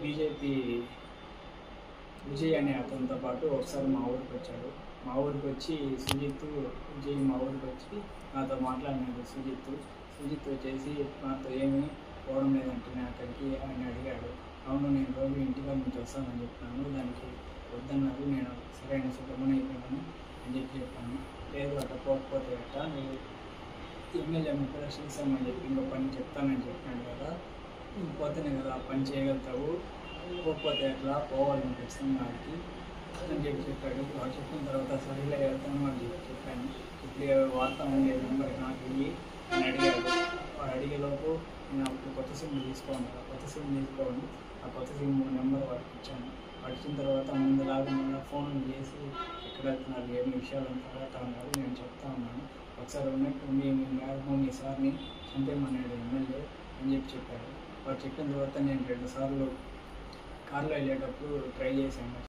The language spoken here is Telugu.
బీజేపీ విజయ్ అనే అతనితో పాటు ఒకసారి మా ఊరికి వచ్చాడు. మా ఊరికి వచ్చి విజయ్ మా ఊరికి వచ్చి నాతో మాట్లాడినాడు. సుజిత్ వచ్చేసి నాతో ఏమీ పోవడం లేదంటే అక్కడికి ఆయన అడిగాడు. అవును, నేను రోజు ఇంటిగా నుంచి వస్తానని చెప్పినాను, దానికి వద్దన్నారు. నేను సరైన సుఖమని అయిపోయాను అని చెప్పాను. లేదు అట్లా పోకపోతే అట్ట నేను ఎమ్మెల్యే కూడా చేస్తామని చెప్పి ఇంకో పని చెప్తానని చెప్పినాడు కదా, పోతేనే కదా ఆ పని చేయగలుగుతావు, పోకపోతే అట్లా పోవాలని ఖచ్చితంగా అని చెప్పాడు. వాడు చెప్పిన తర్వాత సరిగ్గా వెళ్తాను అని చెప్పాను. ఇప్పుడు వార్త ఉండే నెంబర్ నాకు ఇవి అని అడిగాడు. వాడు అడిగేలోపు నేను అప్పుడు కొత్త సిమ్ తీసుకోండి, ఆ కొత్త సిమ్ నెంబర్ వాడికి ఇచ్చాను. వాడు ఇచ్చిన తర్వాత ముందులాగా మళ్ళీ ఫోన్ చేసి ఎక్కడ వెళ్తున్నారు, ఏమి విషయాలు అడుగుతూ ఉన్నారు. నేను చెప్తా ఉన్నాను. ఒకసారి ఉన్నట్టు మీ సార్ని చంపేమన్నాడు ఎమ్మెల్యే అని చెప్పాడు. వాడు చెప్పిన తర్వాత నేను 2 సార్లు కార్లో వెళ్ళేటప్పుడు ట్రై చేశాను.